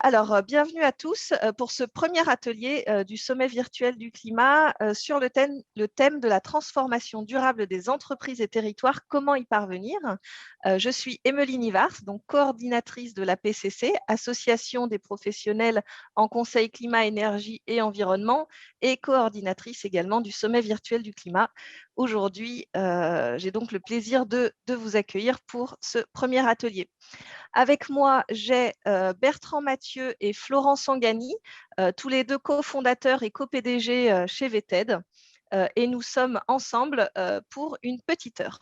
Bienvenue à tous pour ce premier atelier du sommet virtuel du climat sur le thème de la transformation durable des entreprises et territoires, comment y parvenir. Je suis Émeline Ivars, donc coordinatrice de la PCC, Association des professionnels en conseil climat, énergie et environnement, et coordinatrice également du sommet virtuel du climat. Aujourd'hui, j'ai donc le plaisir de vous accueillir pour ce premier atelier. Avec moi, j'ai Bertrand Mathieu et Florent Sangani, tous les deux cofondateurs et co-PDG chez VTED. Et nous sommes ensemble pour une petite heure.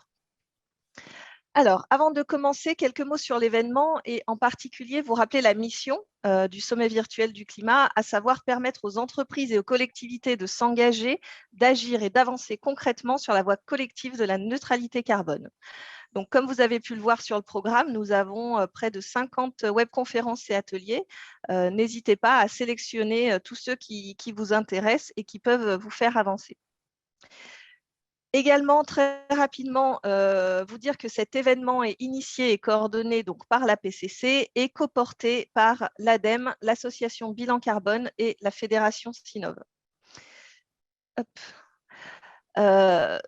Alors, avant de commencer, quelques mots sur l'événement et en particulier vous rappeler la mission du sommet virtuel du climat, à savoir permettre aux entreprises et aux collectivités de s'engager, d'agir et d'avancer concrètement sur la voie collective de la neutralité carbone. Donc, comme vous avez pu le voir sur le programme, nous avons près de 50 webconférences et ateliers. N'hésitez pas à sélectionner tous ceux qui vous intéressent et qui peuvent vous faire avancer. Également, très rapidement, vous dire que cet événement est initié et coordonné donc, par la PCC et coporté par l'ADEME, l'association Bilan Carbone et la Fédération Sinov.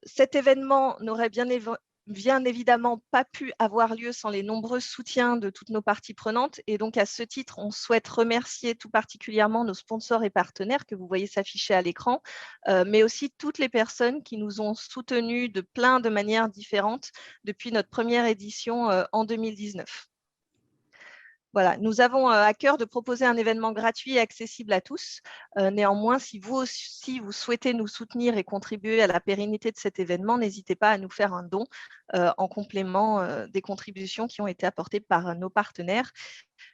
Cet événement n'aurait bien évidemment pas pu avoir lieu sans les nombreux soutiens de toutes nos parties prenantes. Et donc, à ce titre, on souhaite remercier tout particulièrement nos sponsors et partenaires que vous voyez s'afficher à l'écran, mais aussi toutes les personnes qui nous ont soutenus de plein de manières différentes depuis notre première édition en 2019. Voilà, nous avons à cœur de proposer un événement gratuit et accessible à tous. Néanmoins, si vous aussi vous souhaitez nous soutenir et contribuer à la pérennité de cet événement, n'hésitez pas à nous faire un don en complément des contributions qui ont été apportées par nos partenaires.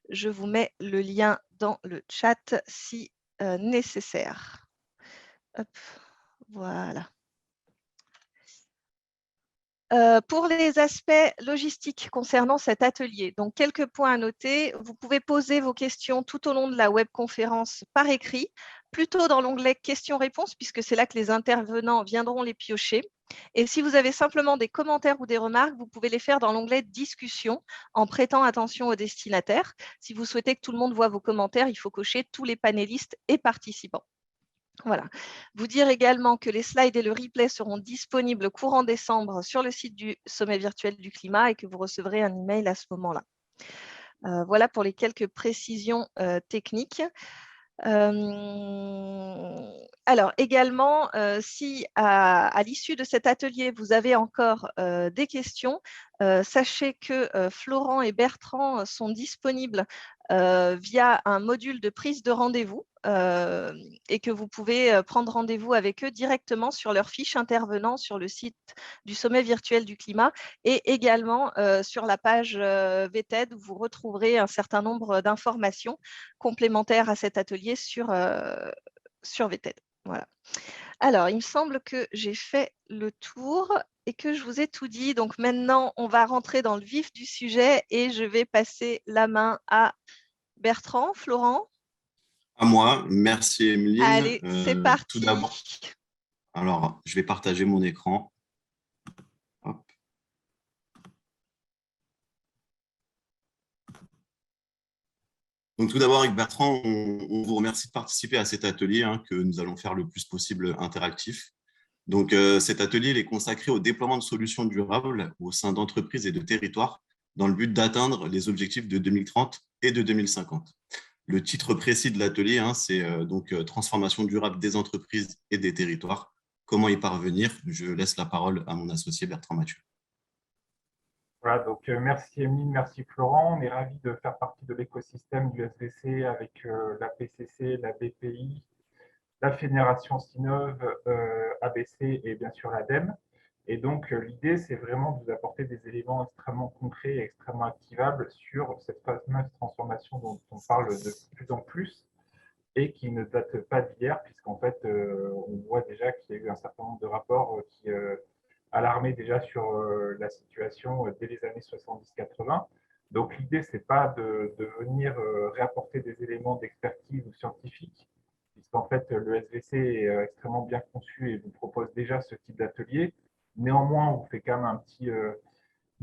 Je vous mets le lien dans le chat si nécessaire. Hop, voilà. Pour les aspects logistiques concernant cet atelier, donc quelques points à noter. Vous pouvez poser vos questions tout au long de la webconférence par écrit, plutôt dans l'onglet questions-réponses, puisque c'est là que les intervenants viendront les piocher. Et si vous avez simplement des commentaires ou des remarques, vous pouvez les faire dans l'onglet discussion en prêtant attention aux destinataires. Si vous souhaitez que tout le monde voit vos commentaires, il faut cocher tous les panélistes et participants. Voilà. Vous dire également que les slides et le replay seront disponibles courant décembre sur le site du sommet virtuel du climat et que vous recevrez un email à ce moment-là. Voilà pour les quelques précisions techniques. Alors également, si à l'issue de cet atelier, vous avez encore des questions, sachez que Florent et Bertrand sont disponibles via un module de prise de rendez-vous et que vous pouvez prendre rendez-vous avec eux directement sur leur fiche intervenant sur le site du sommet virtuel du climat et également sur la page VTED où vous retrouverez un certain nombre d'informations complémentaires à cet atelier sur VTED. Voilà. Alors, il me semble que j'ai fait le tour et que je vous ai tout dit. Donc maintenant, on va rentrer dans le vif du sujet et je vais passer la main à Bertrand, Florent. À moi, merci Emeline. Allez, c'est Tout parti. d'abord, alors je vais partager mon écran. Hop. Donc tout d'abord, avec Bertrand, on vous remercie de participer à cet atelier que nous allons faire le plus possible interactif. Donc cet atelier il est consacré au déploiement de solutions durables au sein d'entreprises et de territoires dans le but d'atteindre les objectifs de 2030 et de 2050. Le titre précis de l'atelier, c'est donc transformation durable des entreprises et des territoires. Comment y parvenir? Je laisse la parole à mon associé Bertrand Mathieu. Voilà, donc merci Emeline, merci Florent. On est ravis de faire partie de l'écosystème du SVC avec la PCC, la BPI, la Fédération Sinov, ABC et bien sûr l'ADEME. Et donc l'idée, c'est vraiment de vous apporter des éléments extrêmement concrets et extrêmement activables sur cette fameuse transformation dont on parle de plus en plus et qui ne date pas d'hier, puisqu'en fait, on voit déjà qu'il y a eu un certain nombre de rapports qui alarmaient déjà sur la situation dès les années 70-80. Donc l'idée, ce n'est pas de venir réapporter des éléments d'expertise ou scientifiques, puisqu'en fait, le SVC est extrêmement bien conçu et vous propose déjà ce type d'atelier. Néanmoins, on vous fait quand même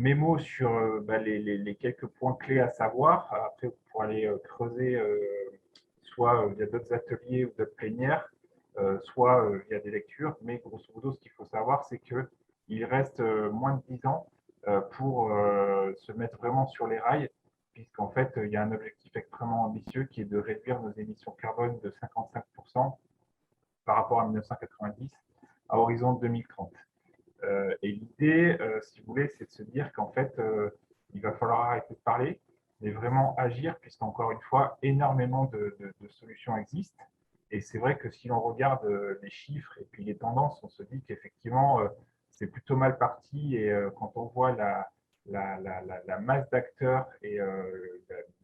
mes mots sur les quelques points clés à savoir. Après, vous pourrez aller creuser soit via d'autres ateliers ou d'autres plénières, soit via des lectures. Mais grosso modo, ce qu'il faut savoir, c'est qu'il reste moins de 10 ans pour se mettre vraiment sur les rails, puisqu'en fait, il y a un objectif extrêmement ambitieux qui est de réduire nos émissions carbone de 55% par rapport à 1990 à horizon 2030. Et l'idée, si vous voulez, c'est de se dire qu'en fait, il va falloir arrêter de parler, mais vraiment agir, puisqu'encore une fois, énormément de solutions existent. Et c'est vrai que si l'on regarde les chiffres et puis les tendances, on se dit qu'effectivement, c'est plutôt mal parti. Et quand on voit la masse d'acteurs et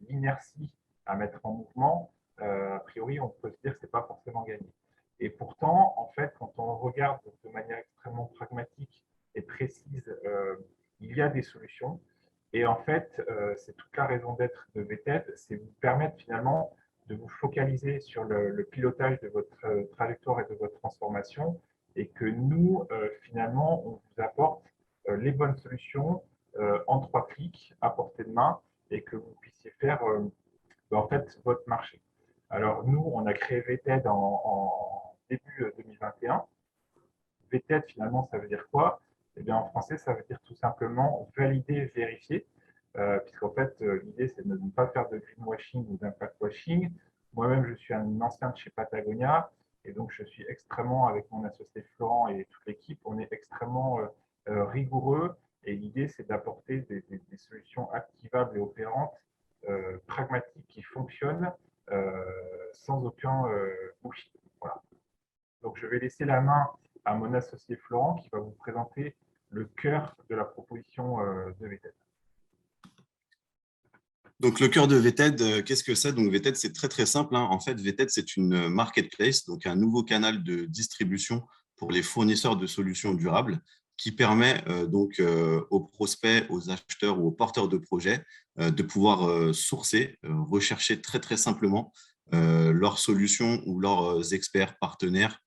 l'inertie à mettre en mouvement, a priori, on peut se dire que ce n'est pas forcément gagné. Et pourtant, en fait, quand on regarde de manière extrêmement pragmatique et précise, il y a des solutions. Et en fait, c'est toute la raison d'être de VTED, c'est vous permettre finalement de vous focaliser sur le pilotage de votre trajectoire et de votre transformation, et que nous, finalement, on vous apporte les bonnes solutions en 3 clics à portée de main, et que vous puissiez faire en fait votre marché. Alors nous, on a créé VTED en début 2021. VTED, finalement, ça veut dire quoi? Eh bien, en français, ça veut dire tout simplement valider, vérifier, puisqu'en fait, l'idée, c'est de ne pas faire de greenwashing ou d'impact washing. Moi-même, je suis un ancien de chez Patagonia, et donc je suis extrêmement, avec mon associé Florent et toute l'équipe, on est extrêmement rigoureux, et l'idée, c'est d'apporter des solutions activables et opérantes, pragmatiques, qui fonctionnent sans aucun bullshit. Voilà. Donc, je vais laisser la main à mon associé Florent qui va vous présenter le cœur de la proposition de VTED. Donc, le cœur de VTED, qu'est-ce que c'est? Donc, VTED, c'est très, très simple. En fait, VTED, c'est une marketplace, donc un nouveau canal de distribution pour les fournisseurs de solutions durables qui permet aux prospects, aux acheteurs ou aux porteurs de projets de pouvoir sourcer, rechercher très, très simplement leurs solutions ou leurs experts partenaires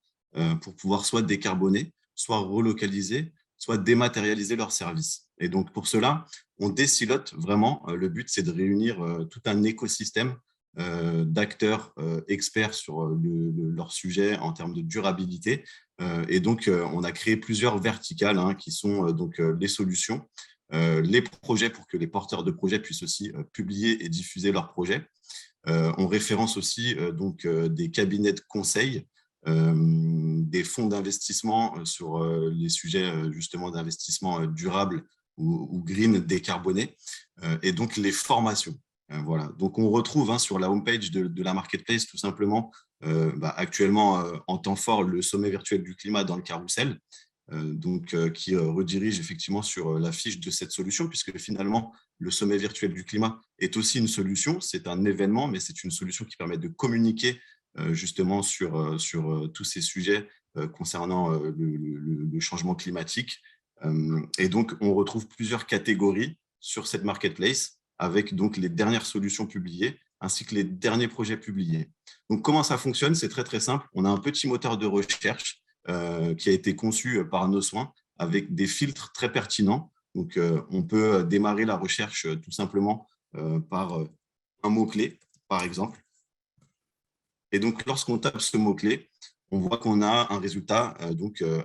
pour pouvoir soit décarboner, soit relocaliser, soit dématérialiser leurs services. Et donc, pour cela, on désilote vraiment. Le but, c'est de réunir tout un écosystème d'acteurs experts sur leur sujet en termes de durabilité. Et donc, on a créé plusieurs verticales qui sont les solutions, les projets pour que les porteurs de projets puissent aussi publier et diffuser leurs projets. On référence aussi des cabinets de conseil, des fonds d'investissement sur les sujets justement d'investissement durable ou green décarboné, et donc les formations. Voilà. Donc, on retrouve sur la homepage de la marketplace tout simplement actuellement en temps fort le sommet virtuel du climat dans le carrousel, qui redirige effectivement sur la fiche de cette solution, puisque finalement, le sommet virtuel du climat est aussi une solution. C'est un événement, mais c'est une solution qui permet de communiquer justement sur tous ces sujets concernant le changement climatique. Et donc, on retrouve plusieurs catégories sur cette marketplace avec donc les dernières solutions publiées ainsi que les derniers projets publiés. Donc, comment ça fonctionne? C'est très, très simple. On a un petit moteur de recherche qui a été conçu par nos soins avec des filtres très pertinents. Donc, on peut démarrer la recherche tout simplement par un mot-clé, par exemple. Et donc, lorsqu'on tape ce mot-clé, on voit qu'on a un résultat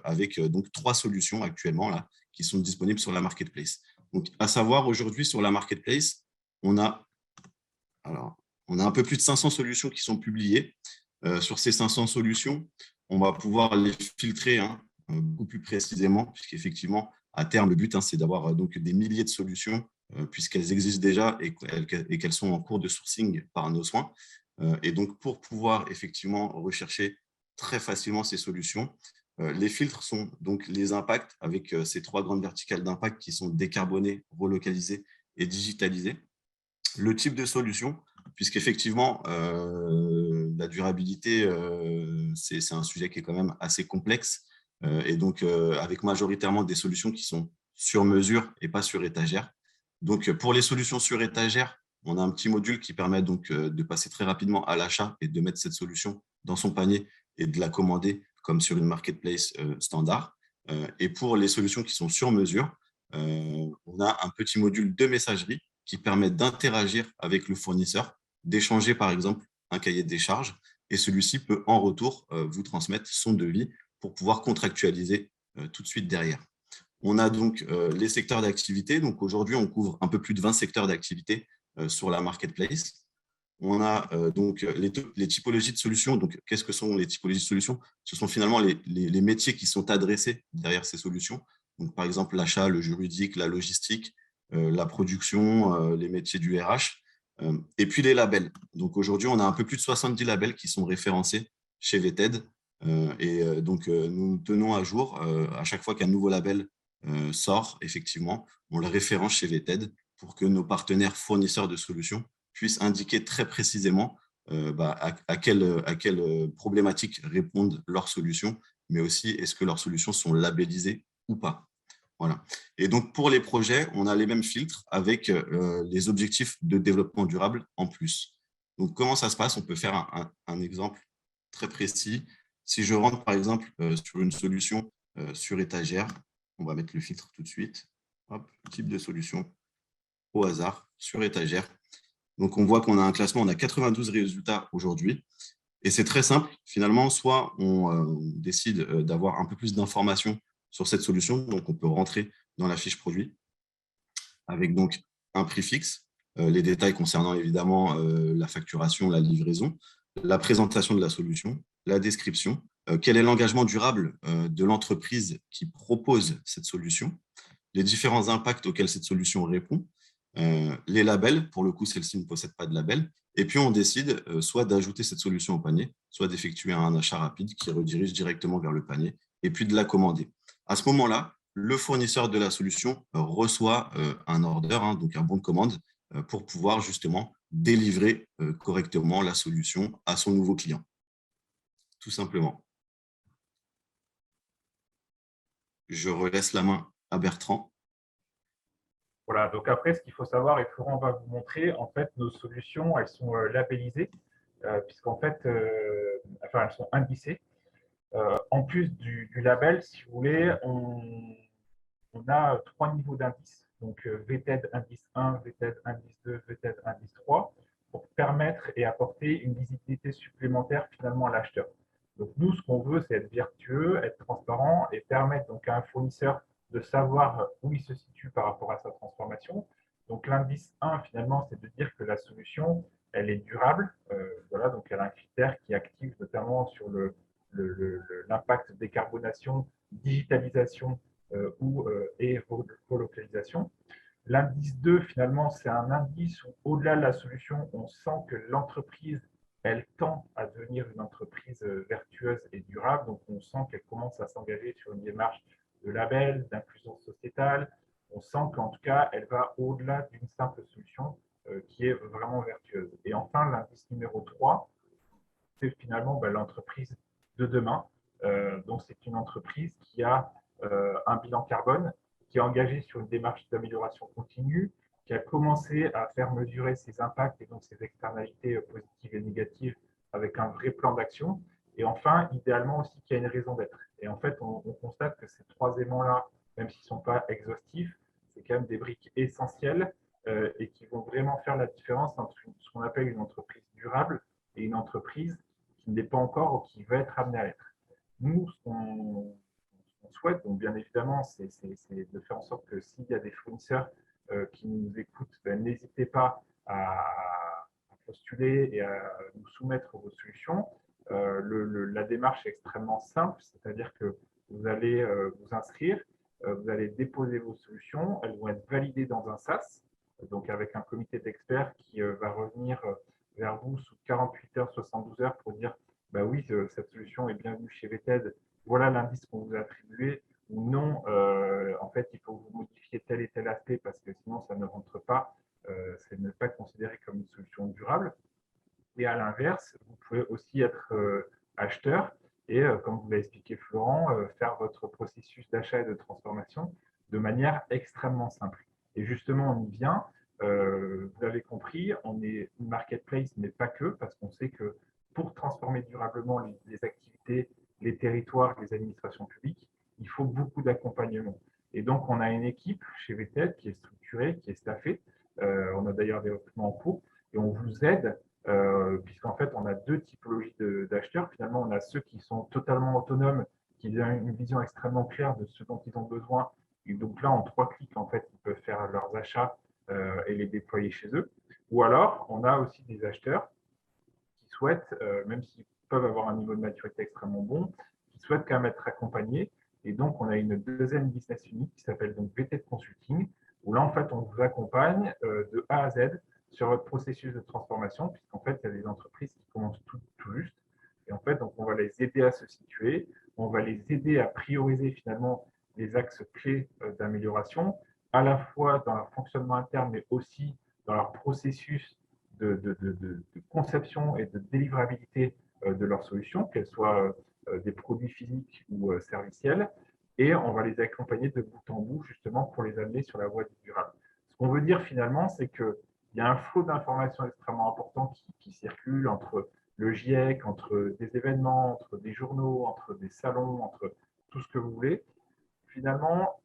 avec 3 solutions actuellement là, qui sont disponibles sur la marketplace. Donc, à savoir, aujourd'hui, sur la marketplace, on a un peu plus de 500 solutions qui sont publiées. Sur ces 500 solutions, on va pouvoir les filtrer beaucoup plus précisément, puisqu'effectivement, à terme, le but, c'est d'avoir des milliers de solutions, puisqu'elles existent déjà et qu'elles sont en cours de sourcing par nos soins. Et donc, pour pouvoir effectivement rechercher très facilement ces solutions, les filtres sont donc les impacts avec ces 3 grandes verticales d'impact qui sont décarbonés, relocalisés et digitalisés. Le type de solution, puisqu'effectivement, la durabilité, c'est un sujet qui est quand même assez complexe, et donc avec majoritairement des solutions qui sont sur mesure et pas sur étagère. Donc, pour les solutions sur étagère, on a un petit module qui permet donc de passer très rapidement à l'achat et de mettre cette solution dans son panier et de la commander comme sur une marketplace standard. Et pour les solutions qui sont sur mesure, on a un petit module de messagerie qui permet d'interagir avec le fournisseur, d'échanger par exemple un cahier des charges, et celui-ci peut en retour vous transmettre son devis pour pouvoir contractualiser tout de suite derrière. On a donc les secteurs d'activité. Donc aujourd'hui, on couvre un peu plus de 20 secteurs d'activité sur la marketplace. On a donc les typologies de solutions. Donc, qu'est-ce que sont les typologies de solutions? Ce sont finalement les métiers qui sont adressés derrière ces solutions. Donc, par exemple, l'achat, le juridique, la logistique, la production, les métiers du RH, et puis les labels. Donc, aujourd'hui, on a un peu plus de 70 labels qui sont référencés chez VTED. Donc, nous tenons à jour à chaque fois qu'un nouveau label sort, effectivement, on le référence chez VTED pour que nos partenaires fournisseurs de solutions puissent indiquer très précisément à quelle problématique répondent leurs solutions, mais aussi est-ce que leurs solutions sont labellisées ou pas. Voilà. Et donc, pour les projets, on a les mêmes filtres avec les objectifs de développement durable en plus. Donc, comment ça se passe? On peut faire un exemple très précis. Si je rentre, par exemple, sur une solution sur étagère, on va mettre le filtre tout de suite. Hop, type de solution au hasard sur étagère. Donc, on voit qu'on a un classement, on a 92 résultats aujourd'hui. Et c'est très simple. Finalement, soit on décide d'avoir un peu plus d'informations sur cette solution. Donc, on peut rentrer dans la fiche produit avec donc un prix fixe, les détails concernant évidemment la facturation, la livraison, la présentation de la solution, la description, quel est l'engagement durable de l'entreprise qui propose cette solution, les différents impacts auxquels cette solution répond, les labels, pour le coup, celle-ci ne possède pas de label, et puis on décide soit d'ajouter cette solution au panier, soit d'effectuer un achat rapide qui redirige directement vers le panier, et puis de la commander. À ce moment-là, le fournisseur de la solution reçoit un order, donc un bon de commande, pour pouvoir justement délivrer correctement la solution à son nouveau client, tout simplement. Je relaisse la main à Bertrand. Voilà, donc après, ce qu'il faut savoir, et Florent va vous montrer, en fait, nos solutions, elles sont labellisées, puisqu'en fait, elles sont indicées. En plus du label, si vous voulez, on a 3 niveaux d'indices, donc VTED indice 1, VTED indice 2, VTED indice 3, pour permettre et apporter une visibilité supplémentaire finalement à l'acheteur. Donc nous, ce qu'on veut, c'est être vertueux, être transparent et permettre donc à un fournisseur de savoir où il se situe par rapport à sa transformation. Donc l'indice 1, finalement, c'est de dire que la solution, elle est durable. Voilà, donc elle a un critère qui active notamment sur l'impact décarbonation, digitalisation et relocalisation. L'indice 2, finalement, c'est un indice où, au-delà de la solution, on sent que l'entreprise, elle tend à devenir une entreprise vertueuse et durable. Donc, on sent qu'elle commence à s'engager sur une démarche de label, d'inclusion sociétale. On sent qu'en tout cas, elle va au-delà d'une simple solution qui est vraiment vertueuse. Et enfin, l'indice numéro 3, c'est finalement l'entreprise de demain. Donc, c'est une entreprise qui a un bilan carbone, qui est engagée sur une démarche d'amélioration continue, qui a commencé à faire mesurer ses impacts et donc ses externalités positives et négatives avec un vrai plan d'action. Et enfin, idéalement aussi, qu'il y a une raison d'être. Et en fait, on constate que ces 3 éléments-là, même s'ils ne sont pas exhaustifs, c'est quand même des briques essentielles et qui vont vraiment faire la différence entre ce qu'on appelle une entreprise durable et une entreprise qui ne l'est pas encore ou qui va être amenée à l'être. Nous, ce qu'on souhaite, donc bien évidemment, c'est de faire en sorte que s'il y a des fournisseurs qui nous écoutent, n'hésitez pas à postuler et à nous soumettre vos solutions. La démarche est extrêmement simple, c'est-à-dire que vous allez vous inscrire, vous allez déposer vos solutions, elles vont être validées dans un SaaS, donc avec un comité d'experts qui va revenir vers vous sous 48 heures, 72 heures pour dire oui, cette solution est bienvenue chez VTED, voilà l'indice qu'on vous a attribué, ou non, en fait, il faut vous modifier tel et tel aspect parce que sinon, ça ne rentre pas, c'est ne pas considéré comme une solution durable. Et à l'inverse, vous pouvez aussi être acheteur et, comme vous l'a expliqué Florent, faire votre processus d'achat et de transformation de manière extrêmement simple. Et justement, on y vient. Vous l'avez compris, on est une marketplace, mais pas que, parce qu'on sait que pour transformer durablement les activités, les territoires, les administrations publiques, il faut beaucoup d'accompagnement. Et donc, on a une équipe chez VTED qui est structurée, qui est staffée. On a d'ailleurs des recrutements en cours et on vous aide puisqu'en fait, on a deux typologies d'acheteurs. Finalement, on a ceux qui sont totalement autonomes, qui ont une vision extrêmement claire de ce dont ils ont besoin. Et donc là, en 3 clics, en fait, ils peuvent faire leurs achats et les déployer chez eux. Ou alors, on a aussi des acheteurs qui souhaitent, même s'ils peuvent avoir un niveau de maturité extrêmement bon, qui souhaitent quand même être accompagnés. Et donc, on a une deuxième business unit qui s'appelle donc VTED Consulting, où là, en fait, on vous accompagne de A à Z sur votre processus de transformation, puisqu'en fait, il y a des entreprises qui commencent tout juste. Et en fait, donc, on va les aider à se situer, on va les aider à prioriser finalement les axes clés d'amélioration, à la fois dans leur fonctionnement interne, mais aussi dans leur processus de conception et de délivrabilité de leurs solutions, qu'elles soient des produits physiques ou serviciels, et on va les accompagner de bout en bout justement pour les amener sur la voie du durable. Ce qu'on veut dire finalement, c'est qu'il y a un flot d'informations extrêmement important qui circule entre le GIEC, entre des événements, entre des journaux, entre des salons, entre tout ce que vous voulez. Finalement,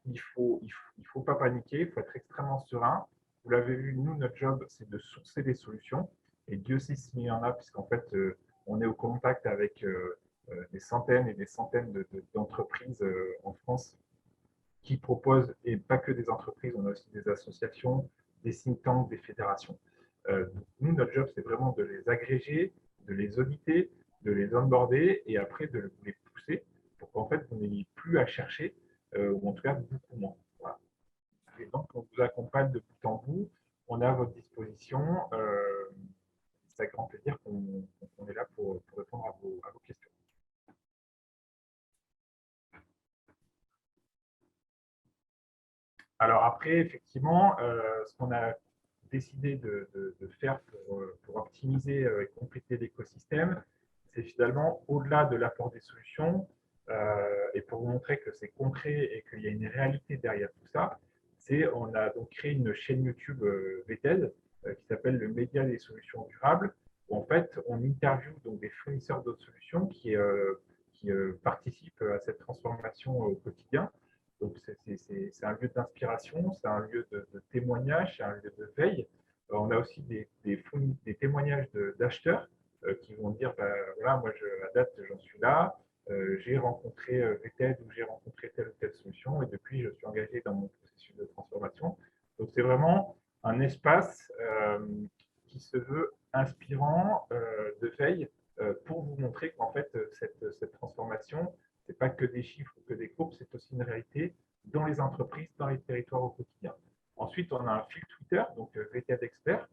il ne faut pas paniquer, il faut être extrêmement serein. Vous l'avez vu, nous, notre job, c'est de sourcer des solutions. Et Dieu sait s'il y en a, puisqu'en fait, on est au contact avec des centaines et des centaines d'entreprises en France qui proposent, et pas que des entreprises, on a aussi des associations, des think tanks, des fédérations. Nous, notre job, c'est vraiment de les agréger, de les auditer, de les onboarder et après de les pousser pour qu'en fait, vous n'ayez plus à chercher, ou en tout cas beaucoup moins. Voilà. Et donc, on vous accompagne de bout en bout, on est à votre disposition. C'est avec grand plaisir qu'on est là pour répondre à vos questions. Alors après, effectivement, ce qu'on a décidé de faire pour optimiser et compléter l'écosystème, c'est finalement au-delà de l'apport des solutions, et pour vous montrer que c'est concret et qu'il y a une réalité derrière tout ça, on a donc créé une chaîne YouTube VTED qui s'appelle le Média des solutions durables, où en fait on interviewe donc des fournisseurs d'autres solutions qui participent à cette transformation au quotidien. Donc, c'est un lieu d'inspiration, c'est un lieu de témoignage, c'est un lieu de veille. On a aussi des témoignages d'acheteurs qui vont dire, bah, voilà, moi, à date, j'en suis là, j'ai rencontré VTED ou j'ai rencontré telle ou telle solution et depuis, je suis engagé dans mon processus de transformation. Donc, c'est vraiment un espace qui se veut inspirant de veille pour vous montrer qu'en fait, cette transformation, ce n'est pas que des chiffres ou que des courbes, c'est aussi une réalité dans les entreprises, dans les territoires au quotidien. Ensuite, on a un fil Twitter, donc VTED Expert,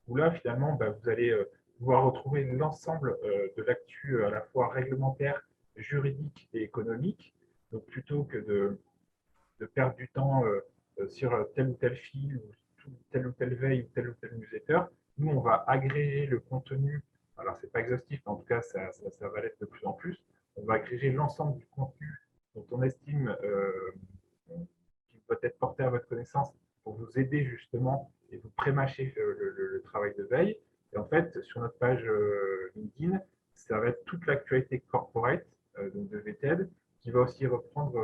où là, finalement, vous allez pouvoir retrouver l'ensemble de l'actu à la fois réglementaire, juridique et économique. Donc, plutôt que de perdre du temps sur tel ou tel fil, ou telle ou telle veille, ou tel newsletter, nous, on va agréger le contenu. Alors, ce n'est pas exhaustif, mais en tout cas, ça va l'être de plus en plus. On va agréger l'ensemble du contenu dont on estime qu'il doit être porté à votre connaissance pour vous aider justement et vous prémâcher le travail de veille. Et en fait, sur notre page LinkedIn, ça va être toute l'actualité corporate donc de VTED, qui va aussi reprendre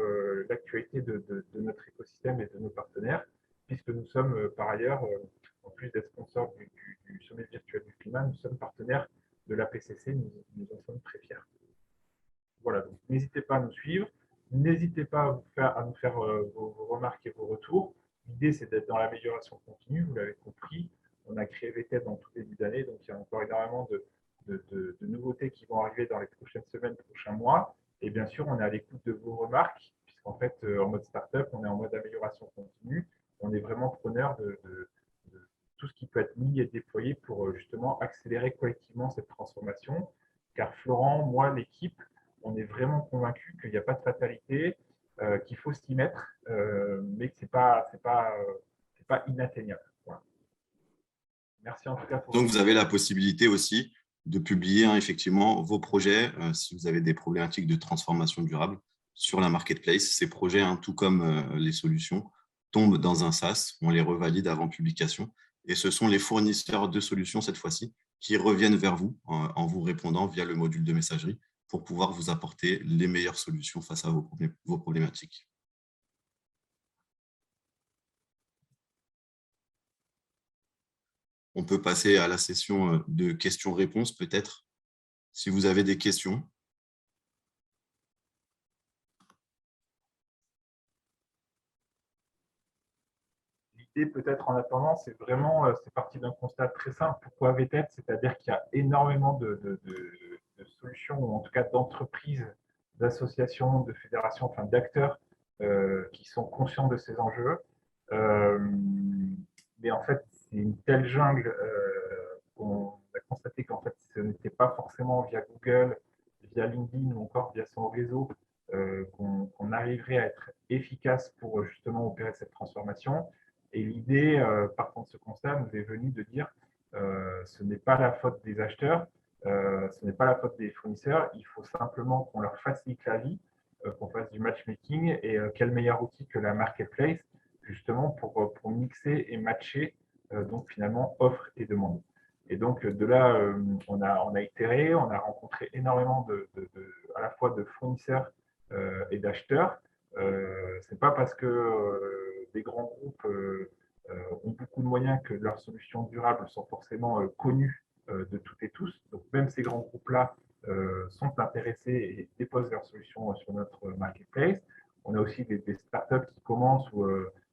l'actualité de notre écosystème et de nos partenaires, puisque nous sommes par ailleurs, en plus d'être sponsors du sommet virtuel du climat, nous sommes partenaires de la PCC, nous en sommes très fiers. Voilà, donc n'hésitez pas à nous suivre, n'hésitez pas à nous faire vos remarques et vos retours. L'idée, c'est d'être dans l'amélioration continue, vous l'avez compris. On a créé VTED dans tout début d'année, donc il y a encore énormément de nouveautés qui vont arriver dans les prochaines semaines, prochains mois. Et bien sûr, on est à l'écoute de vos remarques, puisqu'en fait, en mode startup, on est en mode amélioration continue. On est vraiment preneur de tout ce qui peut être mis et déployé pour justement accélérer collectivement cette transformation. Car Florent, moi, l'équipe, on est vraiment convaincu qu'il n'y a pas de fatalité, qu'il faut s'y mettre, mais que ce n'est pas inatteignable. Voilà. Merci en tout cas. Donc, vous avez la possibilité aussi de publier effectivement vos projets, si vous avez des problématiques de transformation durable sur la marketplace. Ces projets, tout comme les solutions, tombent dans un SaaS, on les revalide avant publication. Et ce sont les fournisseurs de solutions, cette fois-ci, qui reviennent vers vous en vous répondant via le module de messagerie pour pouvoir vous apporter les meilleures solutions face à vos problématiques. on peut passer à la session de questions-réponses peut-être, si vous avez des questions. L'idée peut-être en attendant, c'est vraiment, c'est parti d'un constat très simple. Pourquoi VTEP? C'est-à-dire qu'il y a énormément de solutions, ou en tout cas d'entreprises, d'associations, de fédérations, enfin d'acteurs qui sont conscients de ces enjeux. Mais en fait, c'est une telle jungle qu'on a constaté qu'en fait, ce n'était pas forcément via Google, via LinkedIn ou encore via son réseau qu'on arriverait à être efficace pour justement opérer cette transformation. Et l'idée, partant de ce constat, nous est venue de dire ce n'est pas la faute des acheteurs, ce n'est pas la faute des fournisseurs, il faut simplement qu'on leur facilite la vie, qu'on fasse du matchmaking. Et quel meilleur outil que la marketplace, justement, pour mixer et matcher donc finalement offre et demande. Et donc de là, on a itéré, on a rencontré énormément à la fois de fournisseurs et d'acheteurs. Ce n'est pas parce que des grands groupes ont beaucoup de moyens que leurs solutions durables sont forcément connues de toutes et tous. Donc même ces grands groupes-là sont intéressés et déposent leurs solutions sur notre marketplace. On a aussi des startups qui commencent ou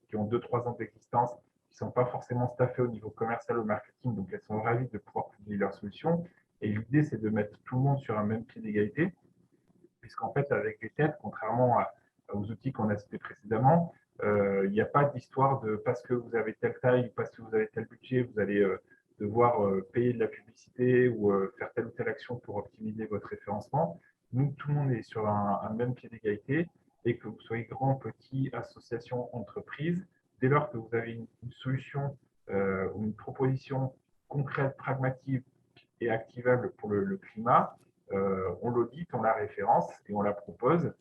qui ont 2-3 ans d'existence, qui ne sont pas forcément staffées au niveau commercial ou marketing, donc elles sont ravies de pouvoir publier leurs solutions. Et l'idée, c'est de mettre tout le monde sur un même pied d'égalité, puisqu'en fait, avec les têtes, contrairement aux outils qu'on a cités précédemment, il n'y a pas d'histoire de parce que vous avez telle taille, parce que vous avez tel budget, vous allez devoir payer de la publicité ou faire telle ou telle action pour optimiser votre référencement. Nous, tout le monde est sur un même pied d'égalité, et que vous soyez grand, petit, association, entreprise, dès lors que vous avez une solution ou une proposition concrète, pragmatique et activable pour le climat, on l'audite, on la référence et on la propose,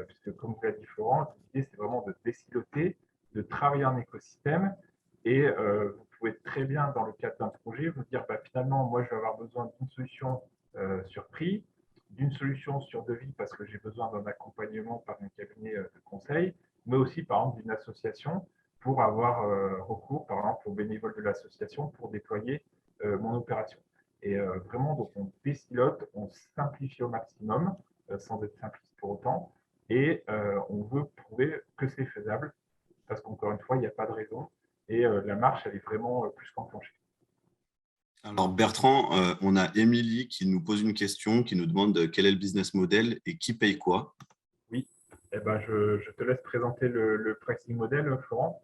puisque comme vous l'a dit Florent, l'idée c'est vraiment de désiloter, de travailler en écosystème. Et vous pouvez très bien, dans le cadre d'un projet, vous dire finalement, moi je vais avoir besoin d'une solution sur prix, d'une solution sur devis parce que j'ai besoin d'un accompagnement par un cabinet de conseil, mais aussi par exemple d'une association pour avoir recours par exemple aux bénévoles de l'association pour déployer mon opération. Et vraiment, donc on désilote, on simplifie au maximum, sans être simpliste pour autant, et on veut prouver que c'est faisable, parce qu'encore une fois, il n'y a pas de raison, et la marche, elle est vraiment plus qu'enclenchée. Alors Bertrand, on a Émilie qui nous pose une question, qui nous demande quel est le business model et qui paye quoi. Oui, eh ben, je te laisse présenter le pricing model, Florent.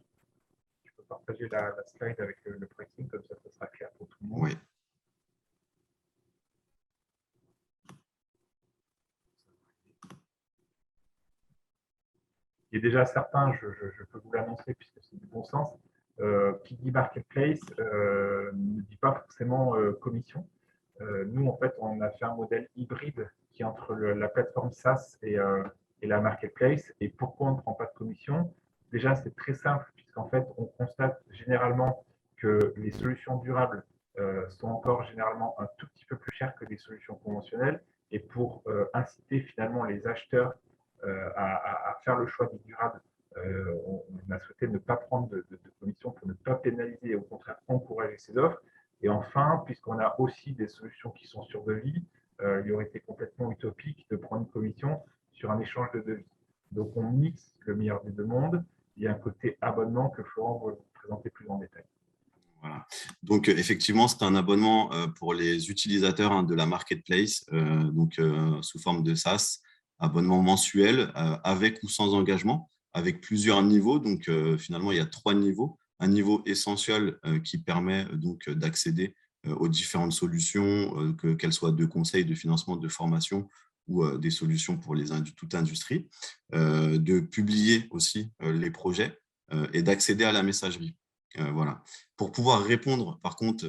Tu peux partager la slide avec le pricing, comme ça sera clair pour tout le monde. Oui. Il est déjà certain, je peux vous l'annoncer puisque c'est du bon sens, qui dit marketplace ne dit pas forcément commission. Nous, en fait, on a fait un modèle hybride qui est entre la plateforme SaaS et la marketplace. Et pourquoi on ne prend pas de commission? Déjà, c'est très simple, puisqu'en fait, on constate généralement que les solutions durables sont encore généralement un tout petit peu plus chères que des solutions conventionnelles. Et pour inciter finalement les acheteurs à faire le choix du durable, on a souhaité ne pas prendre de commission pour ne pas pénaliser et au contraire encourager ces offres. Et enfin, puisqu'on a aussi des solutions qui sont sur devis, il aurait été complètement utopique de prendre une commission sur un échange de devis. Donc, on mixe le meilleur des deux mondes. Il y a un côté abonnement que Florent va vous présenter plus en détail. Voilà. Donc, effectivement, c'est un abonnement pour les utilisateurs de la marketplace, sous forme de SaaS, abonnement mensuel avec ou sans engagement, avec plusieurs niveaux. Donc, finalement, il y a 3 niveaux. Un niveau essentiel qui permet donc d'accéder aux différentes solutions, qu'elles soient de conseil, de financement, de formation ou des solutions pour toute industrie, de publier aussi les projets et d'accéder à la messagerie. Voilà. Pour pouvoir répondre, par contre,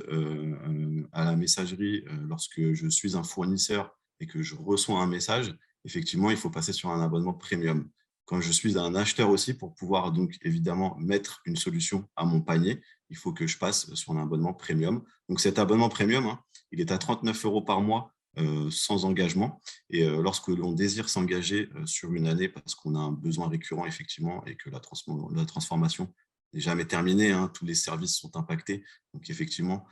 à la messagerie, lorsque je suis un fournisseur et que je reçois un message, effectivement, il faut passer sur un abonnement premium. Quand je suis un acheteur aussi, pour pouvoir donc évidemment mettre une solution à mon panier, il faut que je passe sur un abonnement premium. Donc cet abonnement premium, il est à 39 € par mois sans engagement. Et lorsque l'on désire s'engager sur une année parce qu'on a un besoin récurrent effectivement et que la transformation n'est jamais terminée, tous les services sont impactés. Donc effectivement,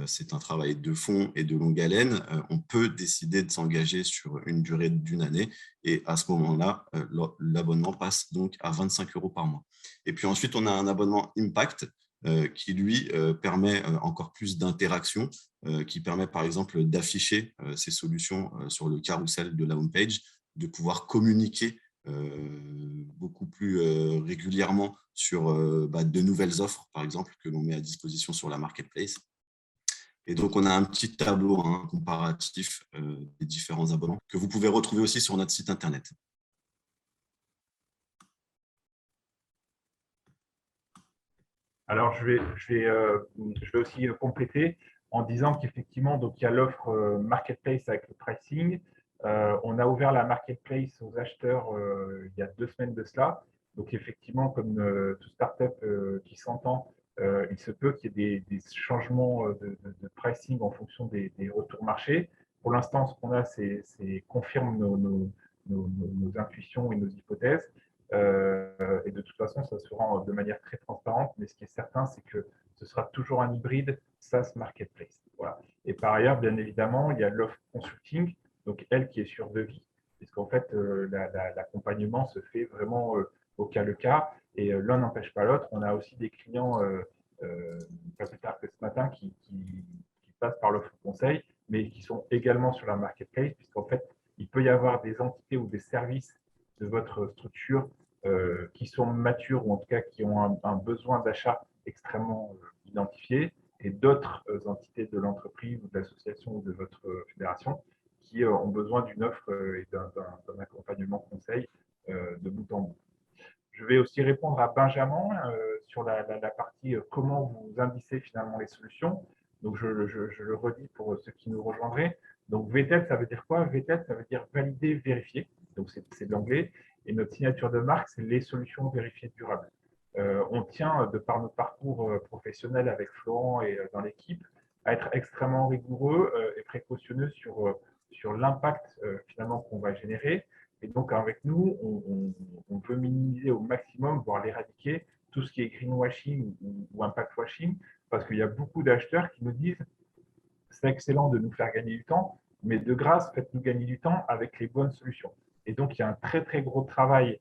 c'est un travail de fond et de longue haleine. On peut décider de s'engager sur une durée d'1 année et à ce moment-là, l'abonnement passe donc à 25 € par mois. Et puis ensuite, on a un abonnement Impact qui, lui, permet encore plus d'interaction, qui permet par exemple d'afficher ces solutions sur le carrousel de la homepage, de pouvoir communiquer beaucoup plus régulièrement sur de nouvelles offres, par exemple, que l'on met à disposition sur la marketplace. Et donc, on a un petit tableau comparatif des différents abonnements que vous pouvez retrouver aussi sur notre site internet. Alors, je vais aussi compléter en disant qu'effectivement, donc il y a l'offre marketplace avec le pricing. On a ouvert la marketplace aux acheteurs il y a 2 semaines de cela. Donc, effectivement, comme toute startup qui s'entend, il se peut qu'il y ait des changements de pricing en fonction des retours marchés. Pour l'instant, ce qu'on a, c'est confirme nos intuitions et nos hypothèses. Et de toute façon, ça se rend de manière très transparente. Mais ce qui est certain, c'est que ce sera toujours un hybride SaaS Marketplace. Voilà. Et par ailleurs, bien évidemment, il y a l'offre consulting, donc elle qui est sur devis, puisqu'en fait, l'accompagnement se fait vraiment au cas le cas. Et l'un n'empêche pas l'autre. On a aussi des clients, pas plus tard que ce matin, qui passent par l'offre conseil, mais qui sont également sur la Marketplace, puisqu'en fait, il peut y avoir des entités ou des services de votre structure qui sont matures ou en tout cas qui ont un besoin d'achat extrêmement identifié et d'autres entités de l'entreprise ou de l'association ou de votre fédération qui ont besoin d'une offre et d'un accompagnement conseil de bout en bout. Je vais aussi répondre à Benjamin sur la partie comment vous indicez finalement les solutions. Donc, je le redis pour ceux qui nous rejoindraient. Donc, VTED, ça veut dire quoi? VTED, ça veut dire valider, vérifier. Donc, c'est de l'anglais. Et notre signature de marque, c'est les solutions vérifiées durables. On tient, de par notre parcours professionnel avec Florent et dans l'équipe, à être extrêmement rigoureux et précautionneux sur l'impact finalement qu'on va générer. Et donc, avec nous, on veut minimiser au maximum, voire l'éradiquer, tout ce qui est greenwashing ou impact washing, parce qu'il y a beaucoup d'acheteurs qui nous disent c'est excellent de nous faire gagner du temps, mais de grâce, faites-nous gagner du temps avec les bonnes solutions. Et donc, il y a un très, très gros travail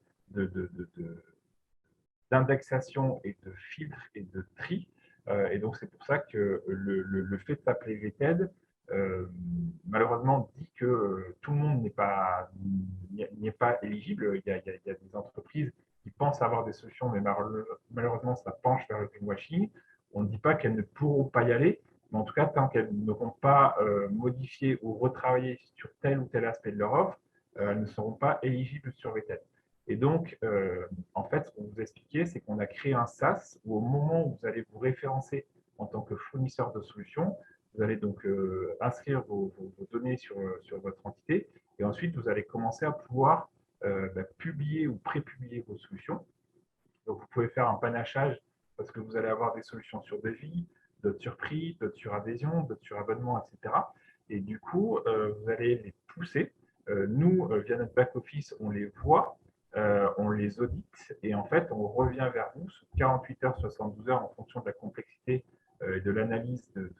d'indexation et de filtre et de tri. Et donc, c'est pour ça que le fait de s'appeler VTED, malheureusement, dit que tout le monde n'y est pas éligible. Il y a des entreprises qui pensent avoir des solutions, mais malheureusement, ça penche vers le greenwashing. On ne dit pas qu'elles ne pourront pas y aller, mais en tout cas, tant qu'elles n'auront pas modifié ou retravaillé sur tel ou tel aspect de leur offre, elles ne seront pas éligibles sur VTED. Et donc, en fait, ce qu'on vous expliquait, c'est qu'on a créé un SaaS où au moment où vous allez vous référencer en tant que fournisseur de solutions, vous allez donc inscrire vos données sur votre entité et ensuite, vous allez commencer à pouvoir publier ou pré-publier vos solutions. Donc, vous pouvez faire un panachage parce que vous allez avoir des solutions sur devis, d'autres sur prix, d'autres sur adhésion, d'autres sur abonnement, etc. Et du coup, vous allez les pousser. Nous, via notre back-office, on les voit, on les audite et en fait, on revient vers vous sous 48 heures, 72 heures en fonction de la complexité et de l'analyse de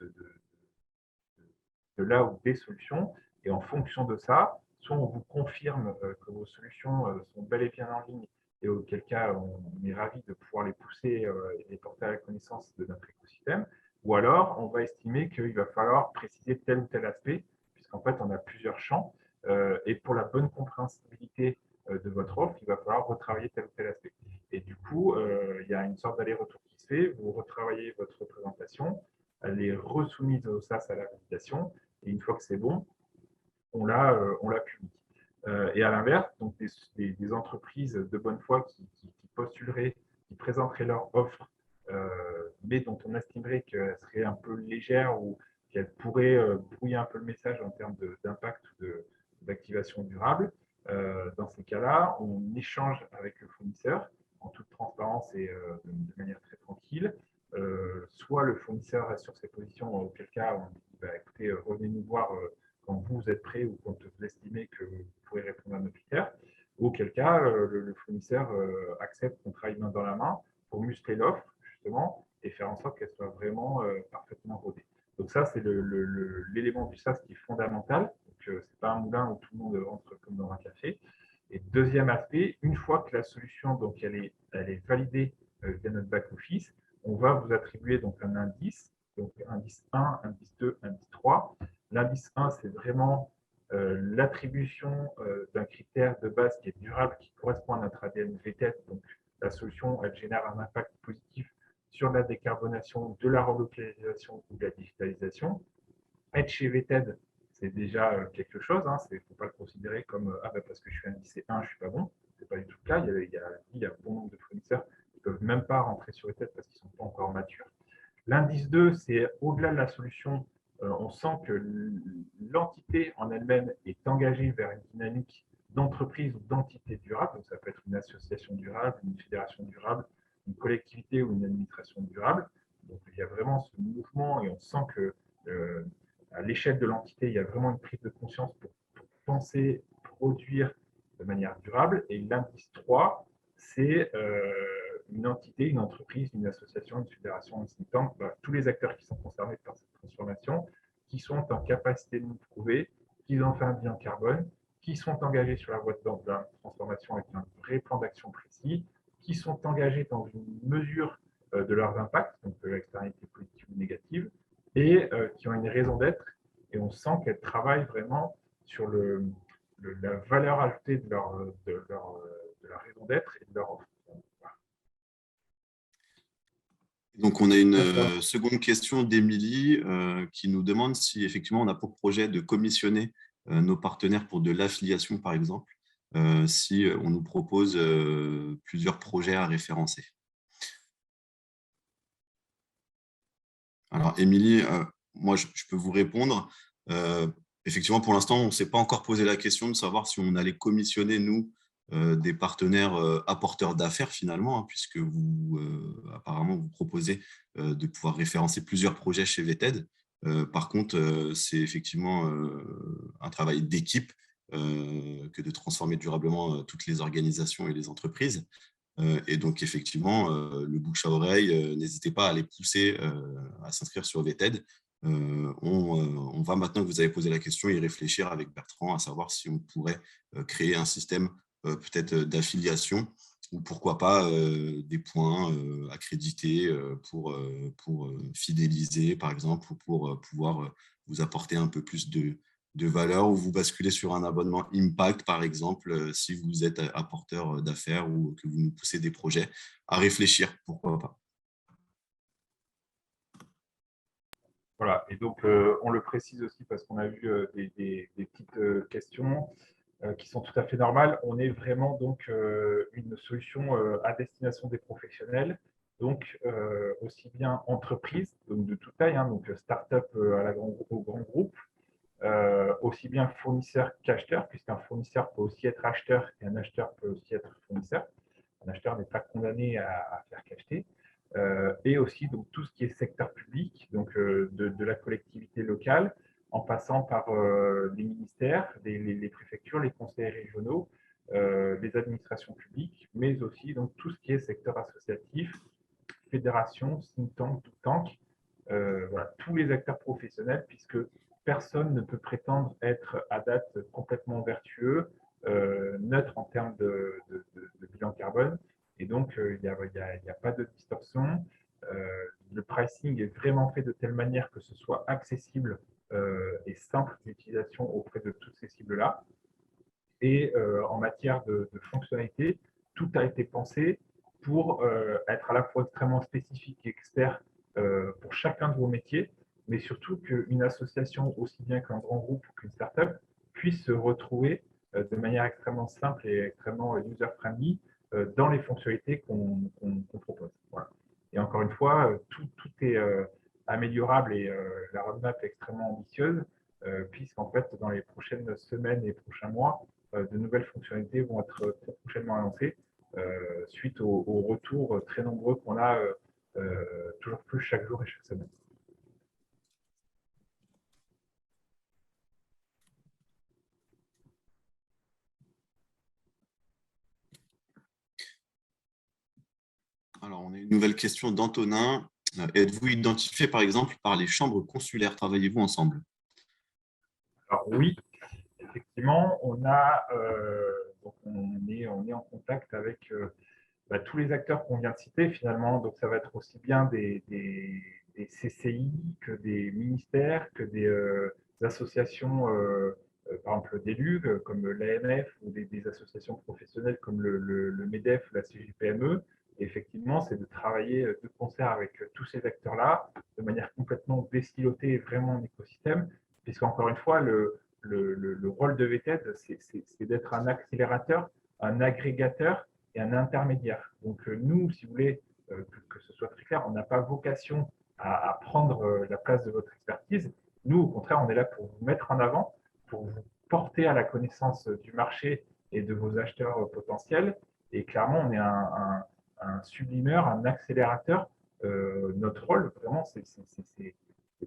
là ou des solutions. Et en fonction de ça, soit on vous confirme que vos solutions sont bel et bien en ligne et auquel cas on est ravi de pouvoir les pousser et les porter à la connaissance de notre écosystème, ou alors on va estimer qu'il va falloir préciser tel ou tel aspect, puisqu'en fait on a plusieurs champs, et pour la bonne compréhensibilité de votre offre, il va falloir retravailler tel ou tel aspect. Et du coup, il y a une sorte d'aller-retour qui se fait, vous retravaillez votre présentation, elle est resoumise au SaaS à la validation, et une fois que c'est bon, on la publie. Et à l'inverse, donc des entreprises de bonne foi qui postuleraient, qui présenteraient leur offre, mais dont on estimerait qu'elle serait un peu légère ou qu'elle pourrait brouiller un peu le message en termes d'impact ou d'activation durable. Dans ces cas-là, on échange avec le fournisseur en toute transparence et de manière très tranquille. Soit le fournisseur reste sur ses positions, auquel cas on dit bah, écoutez, revenez nous voir quand vous êtes prêt ou quand vous estimez que vous pourrez répondre à nos critères, ou auquel cas le fournisseur accepte qu'on travaille main dans la main pour muscler l'offre, justement, et faire en sorte qu'elle soit vraiment parfaitement rodée. Donc ça, c'est l'élément du SaaS qui est fondamental. Ce n'est pas un moulin où tout le monde rentre comme dans un café. Et deuxième aspect, une fois que la solution donc, elle est validée via notre back-office, on va vous attribuer donc, un indice, donc indice 1, indice 2, indice 3. L'indice 1, c'est vraiment l'attribution d'un critère de base qui est durable, qui correspond à notre ADN VTED. Donc la solution, elle génère un impact positif sur la décarbonation, de la relocalisation ou de la digitalisation. Être chez VTED, c'est déjà quelque chose. Il ne faut pas le considérer comme ah ben parce que je suis indicé 1, je ne suis pas bon. Ce n'est pas du tout le cas. Il y a bon nombre de fournisseurs qui ne peuvent même pas rentrer sur VTED parce qu'ils ne sont pas encore matures. L'indice 2, c'est au-delà de la solution, on sent que l'entité en elle-même est engagée vers une dynamique d'entreprise ou d'entité durable. Donc, ça peut être une association durable, une fédération durable, une collectivité ou une administration durable. Donc, il y a vraiment ce mouvement et on sent que à l'échelle de l'entité, il y a vraiment une prise de conscience pour penser, produire de manière durable. Et l'indice 3, c'est une entité, une entreprise, une association, une fédération, un think tank, tous les acteurs qui sont concernés par cette transformation, qui sont en capacité de nous prouver qu'ils ont fait un bilan carbone, qui sont engagés sur la voie de la transformation avec un vrai plan d'action précis, qui sont engagés dans une mesure de leurs impacts, donc de l'externalité positive ou négative, et qui ont une raison d'être. Et on sent qu'elles travaillent vraiment sur la valeur ajoutée de leur raison d'être et de leur offre. Donc, on a une seconde question d'Émilie qui nous demande si effectivement on a pour projet de commissionner nos partenaires pour de l'affiliation, par exemple, si on nous propose plusieurs projets à référencer. Alors, Émilie, moi, je peux vous répondre. Effectivement, pour l'instant, on ne s'est pas encore posé la question de savoir si on allait commissionner, nous, des partenaires apporteurs d'affaires, finalement, hein, puisque vous, apparemment, vous proposez de pouvoir référencer plusieurs projets chez VTED. Par contre, c'est effectivement un travail d'équipe que de transformer durablement toutes les organisations et les entreprises. Et donc, effectivement, le bouche à oreille, n'hésitez pas à les pousser à s'inscrire sur VTED. On va, maintenant que vous avez posé la question, y réfléchir avec Bertrand, à savoir si on pourrait créer un système peut-être d'affiliation ou pourquoi pas des points accrédités pour fidéliser, par exemple, ou pour pouvoir vous apporter un peu plus de valeur, ou vous basculez sur un abonnement Impact, par exemple, si vous êtes apporteur d'affaires ou que vous nous poussez des projets, à réfléchir, pourquoi pas. Voilà, et donc on le précise aussi parce qu'on a vu des petites questions qui sont tout à fait normales. On est vraiment donc une solution à destination des professionnels, donc aussi bien entreprise, donc de toute taille, hein, donc start-up au grand groupe, aussi bien fournisseur qu'acheteur, puisqu'un fournisseur peut aussi être acheteur et un acheteur peut aussi être fournisseur. Un acheteur n'est pas condamné à faire qu'acheter. Et aussi donc, tout ce qui est secteur public, donc de la collectivité locale, en passant par les ministères, les préfectures, les conseils régionaux, les administrations publiques, mais aussi donc, tout ce qui est secteur associatif, fédération, think tank, tout tank, voilà, tous les acteurs professionnels, puisque personne ne peut prétendre être à date complètement vertueux, neutre en termes de bilan carbone. Et donc, il n'y a pas de distorsion. Le pricing est vraiment fait de telle manière que ce soit accessible et simple d'utilisation auprès de toutes ces cibles-là. Et en matière de fonctionnalité, tout a été pensé pour être à la fois extrêmement spécifique et expert pour chacun de vos métiers, mais surtout qu'une association, aussi bien qu'un grand groupe ou qu'une start-up, puisse se retrouver de manière extrêmement simple et extrêmement user-friendly dans les fonctionnalités qu'on propose. Voilà. Et encore une fois, tout est améliorable et la roadmap est extrêmement ambitieuse, puisqu'en fait, dans les prochaines semaines et prochains mois, de nouvelles fonctionnalités vont être très prochainement annoncées suite aux retours très nombreux qu'on a toujours plus chaque jour et chaque semaine. Alors, on a une nouvelle question d'Antonin Êtes-vous identifié, par exemple, par les chambres consulaires? Travaillez-vous ensemble? Alors oui, effectivement, donc on est en contact avec tous les acteurs qu'on vient de citer finalement. Donc ça va être aussi bien des CCI que des ministères, que des associations, par exemple d'élus comme l'AMF ou des associations professionnelles comme le MEDEF ou la CJPME. Et effectivement, c'est de travailler de concert avec tous ces acteurs-là de manière complètement désilotée et vraiment en écosystème, puisqu'encore une fois, le rôle de VTED, c'est d'être un accélérateur, un agrégateur et un intermédiaire. Donc nous, si vous voulez que ce soit très clair, on n'a pas vocation à prendre la place de votre expertise. Nous, au contraire, on est là pour vous mettre en avant, pour vous porter à la connaissance du marché et de vos acheteurs potentiels. Et clairement, on est un sublimeur, un accélérateur. Notre rôle, vraiment, c'est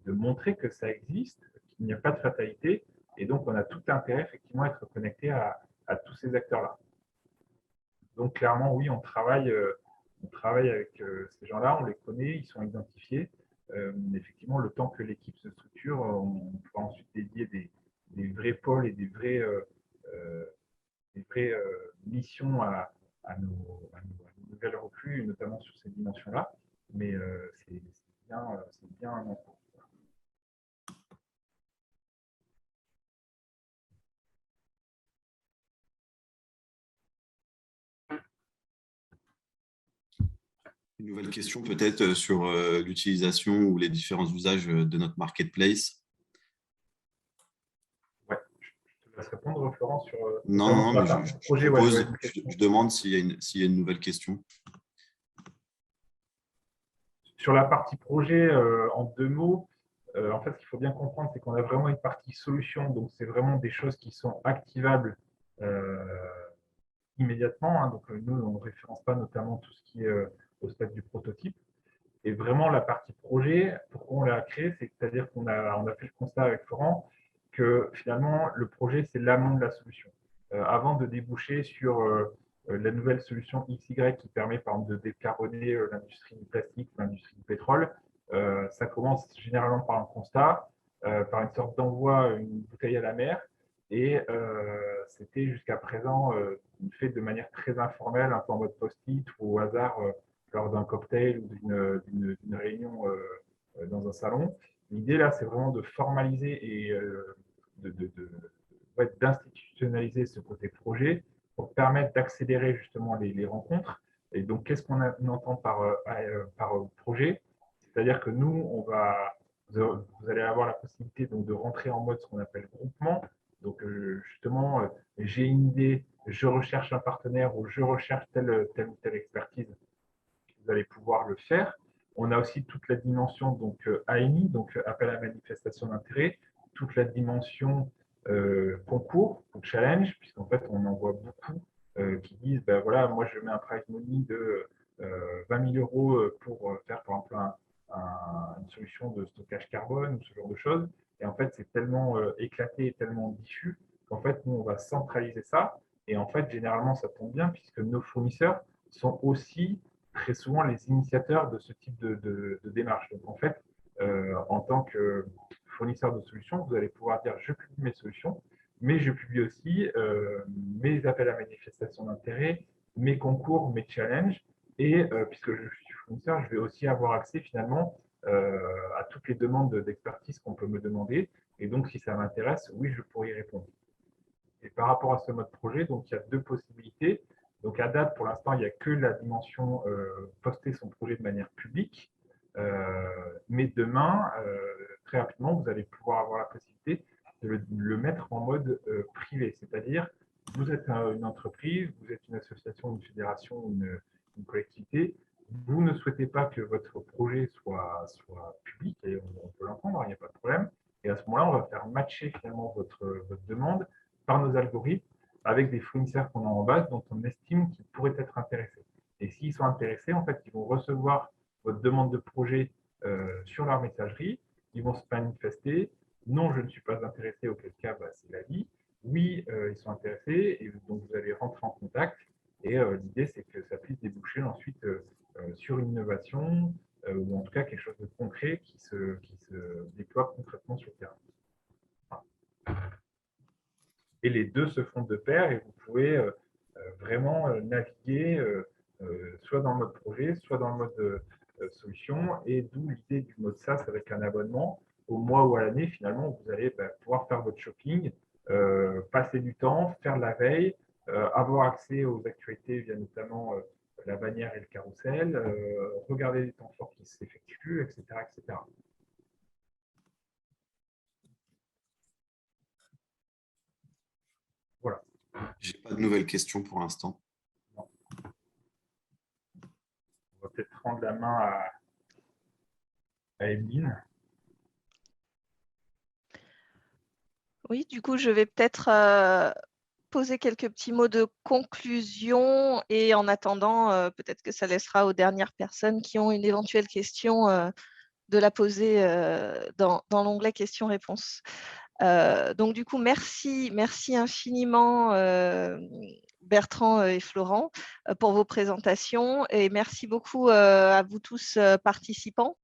de montrer que ça existe, qu'il n'y a pas de fatalité. Et donc, on a tout intérêt, effectivement, à être connecté à tous ces acteurs-là. Donc, clairement, oui, on travaille avec ces gens-là, on les connaît, ils sont identifiés. Effectivement, le temps que l'équipe se structure, on pourra ensuite dédier des vrais pôles et des vraies missions à nos nouvelles recrues, notamment sur ces dimensions-là. Mais c'est bien en cours. Une nouvelle question peut-être sur l'utilisation ou les différents usages de notre marketplace. Ouais, je te laisse répondre, Florent, sur Non, mais je projet. propose, je demande s'il y a une nouvelle question. Sur la partie projet, en 2 mots, en fait, ce qu'il faut bien comprendre, c'est qu'on a vraiment une partie solution. Donc, c'est vraiment des choses qui sont activables immédiatement. Hein. Donc, nous, on ne référence pas notamment tout ce qui est au stade du prototype. Et vraiment, la partie projet, pourquoi on l'a créé, c'est-à-dire qu'on a fait le constat avec Florent que finalement, le projet, c'est l'amont de la solution. Avant de déboucher sur la nouvelle solution XY qui permet, par exemple, de décarboner l'industrie du plastique, l'industrie du pétrole, ça commence généralement par un constat, par une sorte d'envoi, une bouteille à la mer. Et c'était jusqu'à présent fait de manière très informelle, un peu en mode post-it ou au hasard lors d'un cocktail ou d'une réunion dans un salon. L'idée là, c'est vraiment de formaliser et d'institutionnaliser ce côté projet pour permettre d'accélérer justement les rencontres. Et donc, qu'est-ce qu'on entend par projet? C'est-à-dire que nous, vous allez avoir la possibilité donc, de rentrer en mode ce qu'on appelle groupement. Donc, justement, j'ai une idée, je recherche un partenaire ou je recherche telle ou telle expertise. Vous allez pouvoir le faire. On a aussi toute la dimension donc AMI, donc appel à manifestation d'intérêt, toute la dimension concours ou challenge, puisqu'en fait on en voit beaucoup qui disent ben voilà, moi je mets un prize money de 20 000 euros pour faire par exemple une solution de stockage carbone ou ce genre de choses. Et en fait, c'est tellement éclaté et tellement diffus qu'en fait, nous, on va centraliser ça. Et en fait, généralement, ça tombe bien puisque nos fournisseurs sont aussi très souvent les initiateurs de ce type de démarche. Donc, en fait, en tant que fournisseur de solutions, vous allez pouvoir dire je publie mes solutions, mais je publie aussi mes appels à manifestation d'intérêt, mes concours, mes challenges. Et puisque je suis fournisseur, je vais aussi avoir accès finalement à toutes les demandes d'expertise qu'on peut me demander. Et donc, si ça m'intéresse, oui, je pourrais y répondre. Et par rapport à ce mode projet, donc il y a 2 possibilités. Donc à date, pour l'instant, il n'y a que la dimension poster son projet de manière publique. Mais demain, très rapidement, vous allez pouvoir avoir la possibilité de le mettre en mode privé. C'est-à-dire, vous êtes une entreprise, vous êtes une association, une fédération, une collectivité. Vous ne souhaitez pas que votre projet soit public, et on peut l'entendre, il n'y a pas de problème. Et à ce moment-là, on va faire matcher finalement votre demande par nos algorithmes avec des fournisseurs qu'on a en base dont on estime qu'ils pourraient être intéressés. Et s'ils sont intéressés, en fait, ils vont recevoir votre demande de projet sur leur messagerie, ils vont se manifester. Non, je ne suis pas intéressé, auquel cas, bah, c'est la vie. Oui, ils sont intéressés, et donc vous allez rentrer en contact. Et l'idée, c'est que ça puisse déboucher ensuite sur une innovation, ou en tout cas quelque chose de concret qui se déploie concrètement sur le terrain. Voilà. Et les deux se font de pair et vous pouvez vraiment naviguer soit dans le mode projet, soit dans le mode solution, et d'où l'idée du mode SaaS avec un abonnement. Au mois ou à l'année, finalement, vous allez pouvoir faire votre shopping, passer du temps, faire de la veille, avoir accès aux actualités via notamment la bannière et le carrousel, regarder les temps forts qui s'effectuent, etc., etc. Voilà. J'ai pas de nouvelles questions pour l'instant. On va peut-être rendre la main à Emeline. Oui, du coup, je vais peut-être poser quelques petits mots de conclusion et en attendant, peut-être que ça laissera aux dernières personnes qui ont une éventuelle question de la poser dans l'onglet questions-réponses. Donc, du coup, merci infiniment Bertrand et Florent pour vos présentations et merci beaucoup à vous tous participants.